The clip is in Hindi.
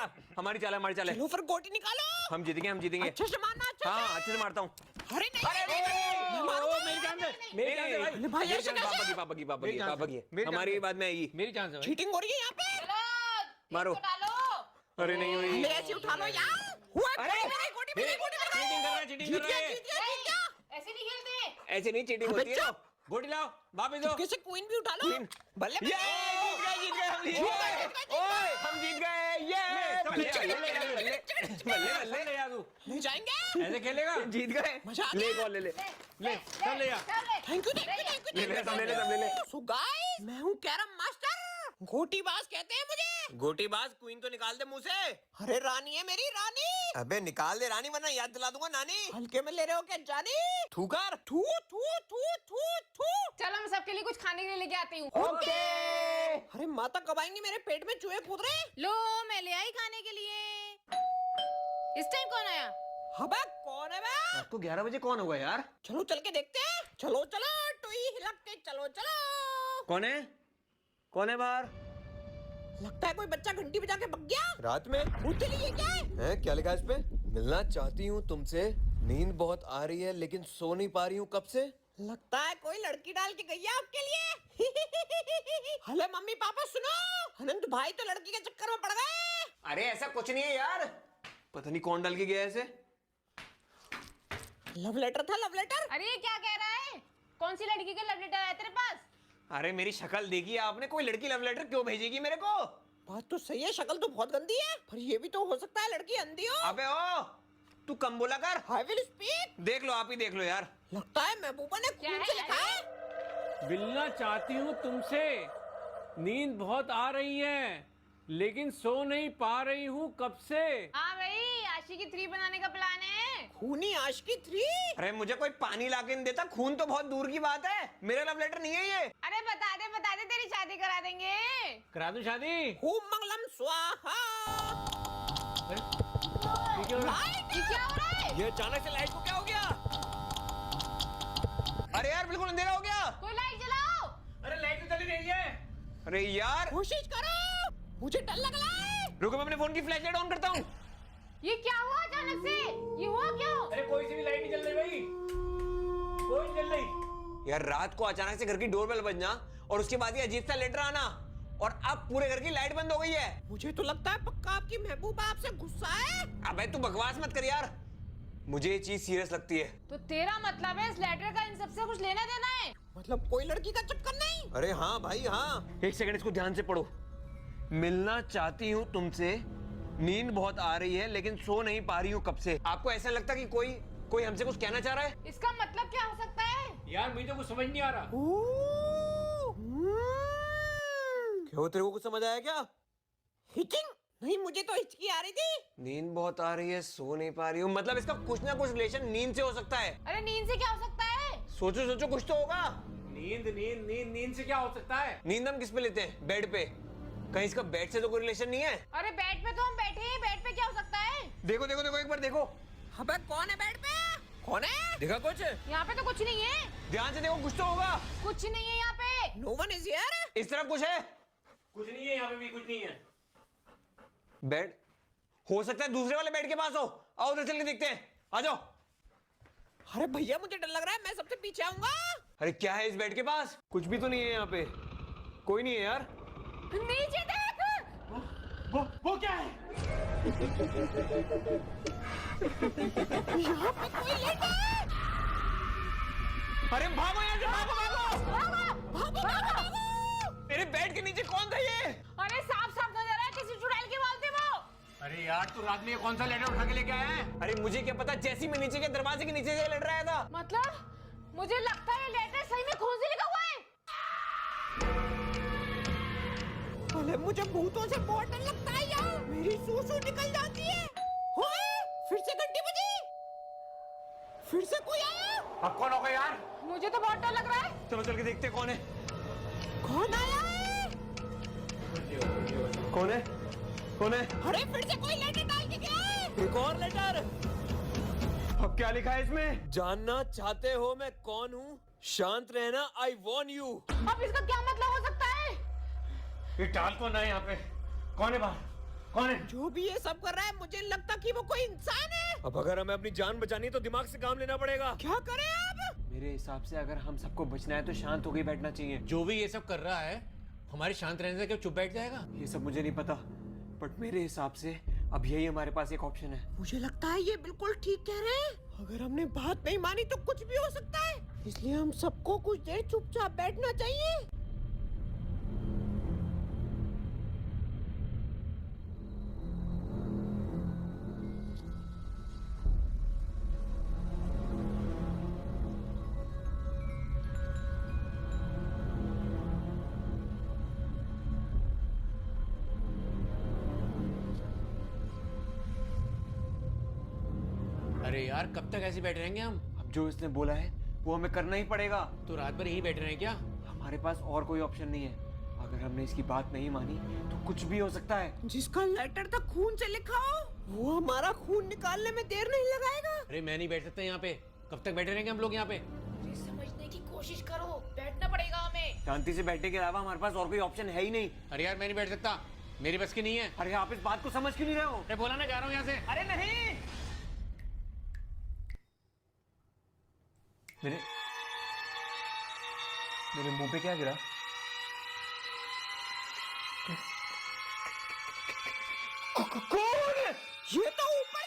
जा, हमारी चाल है, हमारी चाल है। चलो फिर गोटी निकालो। हम जीतेंगे, हम जीतेंगे। अच्छे से मारना, अच्छे से। हाँ, अच्छे से मारता हूँ। अरे नहीं, मैं मारूंगा। मेरी जान से, मेरी जान भाई, मेरी ऐसे जान कैसे? पापा की, पापा की, पापा की, मेरी जान पापा से, की। मेरी जान हमारी से। बात में आएगी। मेरी जान से भाई। चीटिंग हो रही है यहाँ पे। मारो। डालो। अरे नहीं हुई। मेरे ऐसे उठा लो यार। हुआ अरे! गोटी मेरी, गोटी मेरी। चीटिंग कर रहा है, चीटिंग जीत कर गया, रहा है। जीत गया, जीत गया। ऐसे नहीं खेलते। ऐसे नहीं चीटिंग होती है। बच्चा। ना। गोटी लाओ, वापस दो। कैसे क्वीन भी उठा लो। Queen। बल्ले ये जीत गए, हम जीत गए। ओए, हम जीत गए। ये बल्ले बल्ले ले जा तू। ले जाएंगे। ऐसे खेलेगा? जीत गए। मजा आ ले गया। कॉल ले ले। ले, सब ले जा। Thank you, thank you, thank you, ले ले, सब ले ले, सब ले ले। सो गाइस, मैं हूँ कैरम मास्टर। गोटीबाज कहते हैं मुझे। गोटीबाज क्वीन तो निकाल दे मुंह से। अरे रानी है मेरी रानी। अबे निकाल दे रानी, वरना याद दिला दूंगा नानी। हल्के में ले रहे हो क्या जानी? थूकर। थू थू थू थू थू। चलो मैं सबके लिए कुछ खाने के लिए लेके आती हूँ। ओके। अरे माता कब आएंगी? मेरे पेट में चूहे कूद रहे। लो मैं ले आई खाने के लिए। इस टाइम कौन आया? हबे कौन है बे? आपको 11 बजे कौन होगा यार? चलो चल के देखते हैं। चलो चलो टुई हिलक के चलो चलो। कौन है? कौन है बाहर? लगता है कोई बच्चा घंटी बजा के भग गया। रात में भूत चली है क्या? है क्या लिखा है इस पे? मिलना चाहती हूँ तुमसे, नींद बहुत आ रही है लेकिन सो नहीं पा रही हूँ कब से। लगता है कोई लड़की डाल के गई है आपके लिए। हेलो मम्मी पापा सुनो, अनंत भाई तो लड़की के चक्कर में पड़ गए। अरे ऐसा कुछ नहीं है यार, पता नहीं कौन डाल के गया है ऐसे। लव लेटर था, लव लेटर। अरे ये क्या कह रहा है? कौन सी लड़की का लव लेटर आया तेरे पास? अरे मेरी शक्ल देखी आपने, कोई लड़की लव लेटर क्यों भेजेगी मेरे को? बात तो सही है, शक्ल तो बहुत गंदी है, पर ये भी तो हो सकता है लड़की अंधी हो। अबे ओ, तू कम बोला कर। I will speak. देख लो, आप ही देख लो यार। लगता है महबूबा ने क्या खून है? से लिखा है। मिलना चाहती हूँ तुमसे, नींद बहुत आ रही है लेकिन सो नहीं पा रही हूँ कब से। हाँ भाई, आशिकी 3 बनाने का प्लान है। खूनी आशिकी 3। अरे मुझे कोई पानी ला के नहीं देता, खून तो बहुत दूर की बात है। मेरा लव लेटर नहीं है ये। अरे बता दे तेरी शादी करा देंगे। करा दूं शादी? ओम मंगलम स्वाहा। ये क्या हो रहा है? ये क्या हो रहा है? ये अचानक से लाइट को क्या हो गया? अरे यार बिल्कुल अंधेरा हो गया। कोई लाइट जलाओ। अरे लाइट तो चली रही है। अरे यार कोशिश करो, मुझे डर लग रहा है। रुको, मैं अपने फोन की फ्लैश लाइट ऑन करता हूँ। ये क्या हुआ अचानक से? ये हुआ क्यों? अरे कोई सी भी लाइट नहीं जल रही भाई, कोई नहीं जल रही। यार रात को अचानक से घर की डोरबेल बजना और उसके बाद ये अजीब सा लेटर आना, और अब पूरे घर की लाइट बंद हो गई है। मुझे तो लगता है पक्का आपकी महबूबा आपसे गुस्सा है। अबे तू बकवास मत कर यार, मुझे ये चीज सीरियस लगती है। तो तेरा मतलब है इस लेटर का इन सबसे कुछ लेना देना है? मतलब कोई लड़की का चक्कर नहीं। अरे हाँ भाई हाँ, एक सेकंड इसको ध्यान से पढ़ो। मिलना चाहती हूँ तुमसे, नींद बहुत आ रही है लेकिन सो नहीं पा रही हूँ कब से। आपको ऐसा लगता कि कोई हमसे कुछ कहना चाह रहा है? इसका मतलब क्या हो सकता है? यार मुझे तो कुछ समझ नहीं आ रहा। क्यों, तेरे को कुछ समझ आया क्या? हिचिंग नहीं, मुझे तो हिचकी आ रही थी। नींद बहुत आ रही है, सो नहीं पा रही हूँ, मतलब इसका कुछ ना कुछ रिलेशन नींद से हो सकता है। अरे नींद से क्या हो सकता है? सोचो सोचो, कुछ तो होगा। नींद नींद नींद नींद से क्या हो सकता है? नींद हम किस पे लेते हैं? बेड पे। कहीं इसका बेड से तो कोई रिलेशन नहीं है? अरे बेड पे तो हम बैठे हैं, बेड पे क्या हो सकता है? देखो देखो देखो, एक बार देखो। अबे कौन है बेड पे? कौन है? देखा कुछ? यहाँ पे तो कुछ नहीं है। ध्यान से देखो, कुछ तो होगा। कुछ नहीं है यहाँ पे। No one is here. इस तरफ कुछ है? कुछ नहीं है यहाँ पे भी, कुछ नहीं है। बेड हो सकता है दूसरे वाले बेड के पास हो। आओ उधर चल के देखते हैं, आ जाओ। अरे भैया मुझे डर लग रहा है, मैं सबसे पीछे आऊंगा। अरे क्या है इस बेड के पास? कुछ भी तो नहीं है यहाँ पे, कोई नहीं है यार। नीचे देख। वो क्या है? यहाँ पे कोई लेटा है। अरे भागो यहाँ से, भागो भागो। भागो भागो भागो। मेरे बेड के नीचे कौन था ये? अरे साफ साफ नजर आ रहा है किसी चुड़ैल के बाल थे वो। अरे यार तू रात में ये कौन सा लेटर उठा के लेके आया है? अरे मुझे क्या पता, जैसे ही मैं नीचे के दरवाजे के नीचे से लड़ रहा था। मतलब मुझे लगता है ये लेटर सही में खून से लिखा हुआ है। अरे मुझे भूतों से बहुत डर लगता है यार, मेरी सूसू निकल जाती है। ओए, फिर से घंटी बजी, फिर से कोई आया। अब कौन होगा यार? मुझे तो बहुत डर लग रहा है। चलो चल के देखते हैं कौन है। कौन आया है? कौन है? कौन है? अरे फिर से कोई लेटर डाल के गया है। एक और लेटर। अब क्या लिखा है इसमें? जानना चाहते हो मैं कौन हूँ, शांत रहना, आई वॉर्न यू। अब इसका क्या मतलब हो सकता है? ये टाल कौन है यहाँ पे? कौन है बाहर? कौन है? जो भी ये सब कर रहा है मुझे लगता कि वो कोई इंसान है। अब अगर हमें अपनी जान बचानी है तो दिमाग से काम लेना पड़ेगा। क्या करें अब? मेरे हिसाब से अगर हम सबको बचना है तो शांत होकर बैठना चाहिए। जो भी ये सब कर रहा है हमारे शांत रहने से क्यों चुप बैठ जाएगा? ये सब मुझे नहीं पता, बट मेरे हिसाब से अब यही हमारे पास एक ऑप्शन है। मुझे लगता है ये बिल्कुल ठीक कह रहे हैं। अगर हमने बात नहीं मानी तो कुछ भी हो सकता है, इसलिए हम सबको कुछ देर चुपचाप बैठना चाहिए। अरे यार कब तक ऐसे बैठे रहेंगे हम? अब जो इसने बोला है वो हमें करना ही पड़ेगा। तो रात भर यही बैठे रहे क्या? हमारे पास और कोई ऑप्शन नहीं है। अगर हमने इसकी बात नहीं मानी तो कुछ भी हो सकता है। जिसका लेटर तक खून से लिखा हो वो हमारा खून निकालने में देर नहीं लगाएगा। अरे मैं नहीं बैठ सकता यहाँ पे। कब तक बैठे रहेंगे हम लोग यहाँ पे? अरे समझने की कोशिश करो, बैठना पड़ेगा हमें। शांति से बैठने के अलावा हमारे पास और कोई ऑप्शन है ही नहीं। अरे यार मैं नहीं बैठ सकता, मेरी बस की नहीं है। अरे आप इस बात को समझ क्यों नहीं रहे हो? अरे बोला ना, जा रहा हूँ यहाँ से। अरे नहीं, मेरे मुंह पे क्या गिरा? कौन? ये तो ऊपर